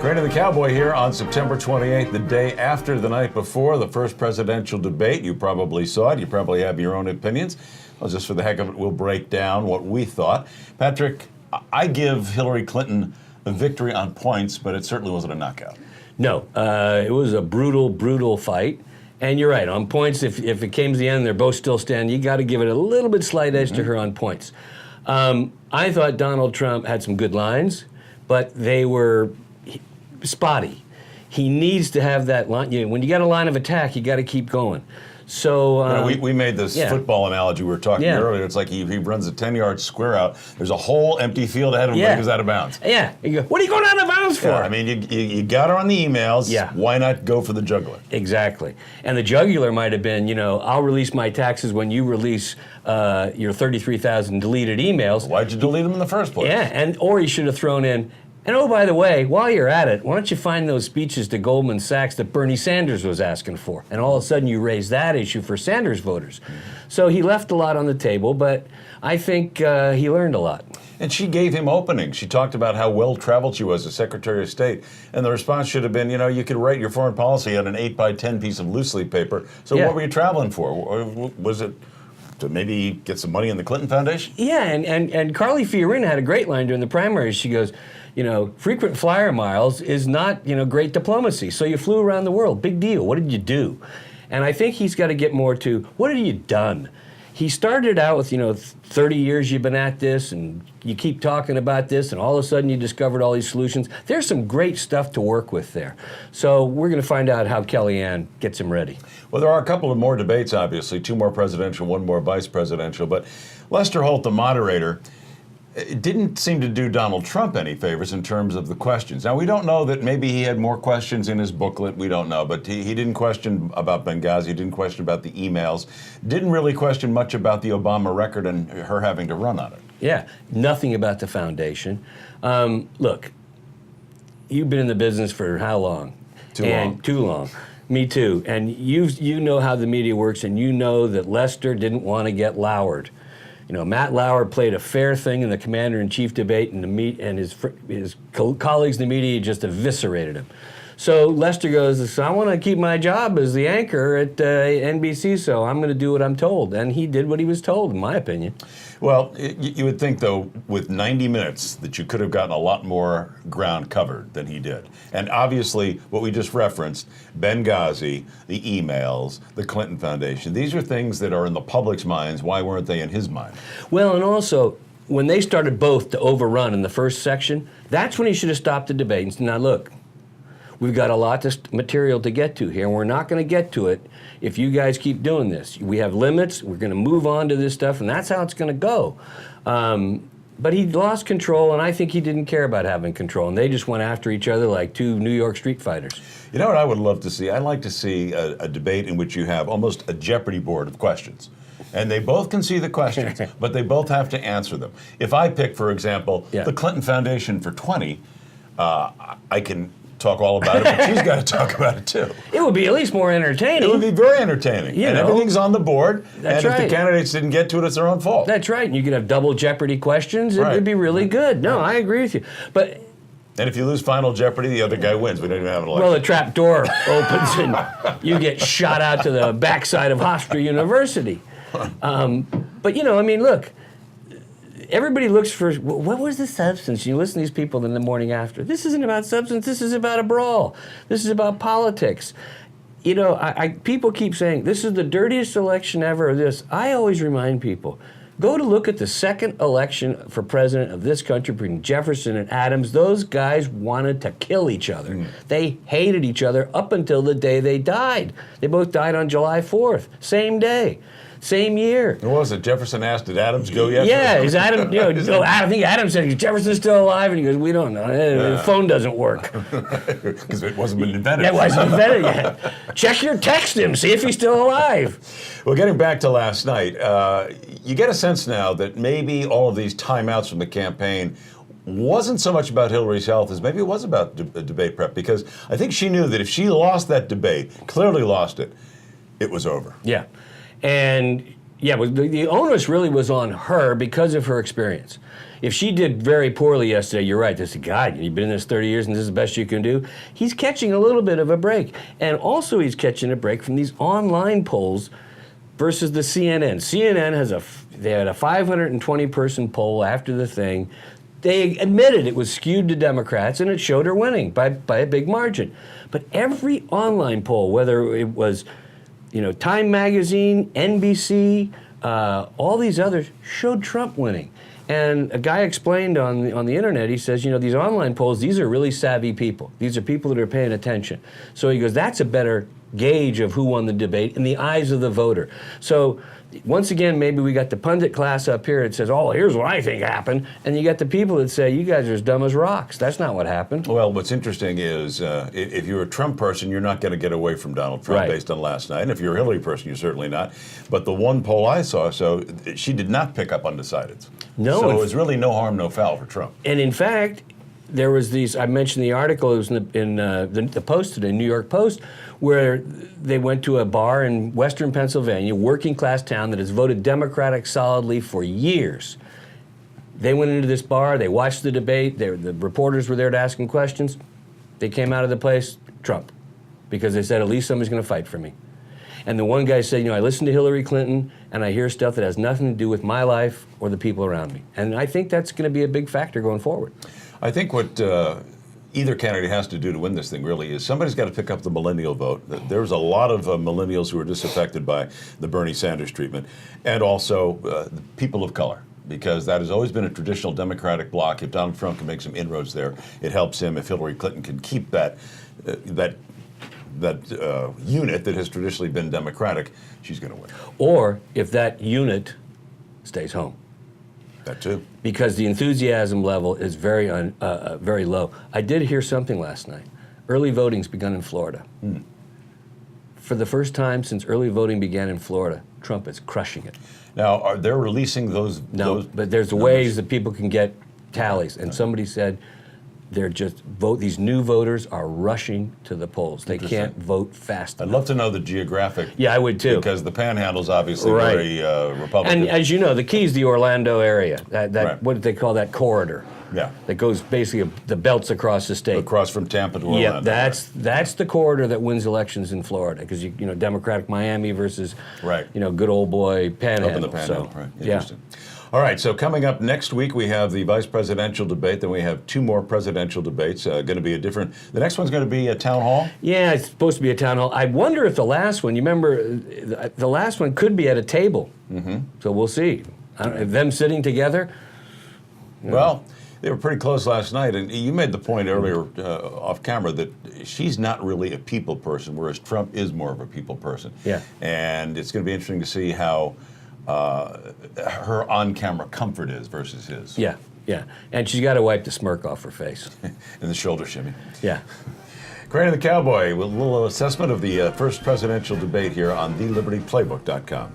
Crane and the Cowboy here on September 28th, the day after the night before the first presidential debate. You probably saw it. You probably have your own opinions. Well, just for the heck of it, we'll break down what we thought. Patrick, I give Hillary Clinton a victory on points, but it certainly wasn't a knockout. No, it was a brutal, brutal fight. And you're right, on points, if it came to the end, they're both still standing, you got to give it a little bit slight edge to her on points. I thought Donald Trump had some good lines, but they were spotty. He needs to have that line. You know, when you got a line of attack, you got to keep going. So we made this football analogy we were talking earlier. It's like he runs a 10-yard square out. There's a whole empty field ahead of him, but he goes out of bounds. Yeah. You go, what are you going out of bounds for? Yeah, I mean, you got her on the emails. Yeah. Why not go for the jugular? Exactly. And the jugular might have been, I'll release my taxes when you release your 33,000 deleted emails. Why'd you delete them in the first place? Yeah, or he should have thrown in, and oh, by the way, while you're at it, why don't you find those speeches to Goldman Sachs that Bernie Sanders was asking for? And all of a sudden you raise that issue for Sanders voters. So he left a lot on the table, but I think he learned a lot. And she gave him openings. She talked about how well-traveled she was as Secretary of State. And the response should have been, you could write your foreign policy on an 8x10 piece of loose leaf paper. So what were you traveling for? Was it to maybe get some money in the Clinton Foundation? Yeah, and Carly Fiorina had a great line during the primaries. She goes, frequent flyer miles is not, great diplomacy. So you flew around the world. Big deal. What did you do? And I think he's got to get more to, what have you done? He started out with, 30 years you've been at this, and you keep talking about this, and all of a sudden you discovered all these solutions. There's some great stuff to work with there. So we're going to find out how Kellyanne gets him ready. Well, there are a couple of more debates, obviously, 2 more presidential, 1 more vice presidential. But Lester Holt, the moderator, it didn't seem to do Donald Trump any favors in terms of the questions. Now, we don't know that maybe he had more questions in his booklet. We don't know. But he didn't question about Benghazi, didn't question about the emails, didn't really question much about the Obama record and her having to run on it. Yeah, nothing about the foundation. Look, you've been in the business for how long? Too long. Me too. And you know how the media works, and you know that Lester didn't want to get lowered. Matt Lauer played a fair thing in the commander-in-chief debate, and his colleagues in the media just eviscerated him. So Lester goes, I want to keep my job as the anchor at NBC, so I'm going to do what I'm told. And he did what he was told, in my opinion. Well, you would think, though, with 90 minutes, that you could have gotten a lot more ground covered than he did. And obviously, what we just referenced, Benghazi, the emails, the Clinton Foundation, these are things that are in the public's minds. Why weren't they in his mind? Well, and also, when they started both to overrun in the first section, that's when he should have stopped the debate and said, now look, we've got a lot of material to get to here, and we're not going to get to it if you guys keep doing this. We have limits. We're going to move on to this stuff, and that's how it's going to go. But he lost control, and I think he didn't care about having control, and they just went after each other like 2 New York street fighters. You know what I would love to see? I'd like to see a debate in which you have almost a Jeopardy board of questions. And they both can see the questions, but they both have to answer them. If I pick, for example, the Clinton Foundation for 20, I can talk all about it, but she's got to talk about it too. It would be at least more entertaining. It would be very entertaining. Everything's on the board, That's and if the candidates didn't get to it, it's their own fault. That's right, and you could have double Jeopardy questions. It would be really good. No, I agree with you. But and if you lose Final Jeopardy, the other guy wins. We don't even have an election. Well, the trap door opens and you get shot out to the backside of Hofstra University. But look, everybody looks for, what was the substance? You listen to these people in the morning after. This isn't about substance. This is about a brawl. This is about politics. People keep saying, this is the dirtiest election ever, or this. I always remind people, go to look at the second election for president of this country between Jefferson and Adams. Those guys wanted to kill each other. They hated each other up until the day they died. They both died on July 4th, same day. Same year. What was it? Jefferson asked, did Adams go yet? Yeah, is Adam, I think Adams said, is Jefferson's still alive? And he goes, we don't know. The phone doesn't work. Because it wasn't been invented. It wasn't invented yet. Check your text him, see if he's still alive. Well, getting back to last night, you get a sense now that maybe all of these timeouts from the campaign wasn't so much about Hillary's health as maybe it was about debate prep, because I think she knew that if she lost that debate, clearly lost it, it was over. Yeah. And Yeah, but the onus really was on her because of her experience. If she did very poorly yesterday, you're right. This guy, you've been in this 30 years and this is the best you can do. He's catching a little bit of a break. And also he's catching a break from these online polls versus the CNN. CNN they had a 520 person poll after the thing. They admitted it was skewed to Democrats and it showed her winning by a big margin. But every online poll, whether it was Time Magazine, NBC, all these others, showed Trump winning. And a guy explained on the internet, he says, these online polls, these are really savvy people. These are people that are paying attention. So he goes, that's a better gauge of who won the debate in the eyes of the voter. So once again, maybe we got the pundit class up here that says, oh, here's what I think happened. And you got the people that say, you guys are as dumb as rocks. That's not what happened. Well, what's interesting is if you're a Trump person, you're not going to get away from Donald Trump based on last night. And if you're a Hillary person, you're certainly not. But the one poll I saw, she did not pick up undecideds. No. So it was really no harm, no foul for Trump. And in fact, there was I mentioned the article, it was in the Post today, New York Post, where they went to a bar in western Pennsylvania, working class town that has voted Democratic solidly for years. They went into this bar, they watched the debate, the reporters were there to ask them questions. They came out of the place, Trump, because they said, at least somebody's going to fight for me. And the one guy said, I listen to Hillary Clinton and I hear stuff that has nothing to do with my life or the people around me. And I think that's going to be a big factor going forward. I think what either candidate has to do to win this thing really is somebody's got to pick up the millennial vote. There's a lot of millennials who are disaffected by the Bernie Sanders treatment, and also the people of color, because that has always been a traditional Democratic bloc. If Donald Trump can make some inroads there, it helps him. If Hillary Clinton can keep that unit that has traditionally been Democratic, she's going to win. Or if that unit stays home. That too. Because the enthusiasm level is very low. I did hear something last night. Early voting's begun in Florida. For the first time since early voting began in Florida, Trump is crushing it. Now, are they releasing those? No, but there's ways that people can get tallies. And somebody said these new voters are rushing to the polls. They can't vote fast enough. I'd love to know the geographic. Yeah, I would too. Because the Panhandle's obviously very Republican. And as you know, the key is the Orlando area. What do they call that corridor? Yeah. That goes basically the belts across the state. Across from Tampa to Orlando. Yeah, that's the corridor that wins elections in Florida, because Democratic Miami versus good old boy Panhandle. Up in the Panhandle, right? Interesting. Yeah. All right, so coming up next week, we have the vice presidential debate. Then we have two more presidential debates. Going to be the next one's going to be a town hall? Yeah, it's supposed to be a town hall. I wonder if the last one, you remember, the last one could be at a table. Mm-hmm. So we'll see. Them sitting together. Well, they were pretty close last night. And you made the point earlier off camera that she's not really a people person, whereas Trump is more of a people person. Yeah. And it's going to be interesting to see how her on-camera comfort is versus his. Yeah, yeah. And she's got to wipe the smirk off her face. And the shoulder shimmy. Yeah. Crane and the Cowboy with a little assessment of the first presidential debate here on thelibertyplaybook.com.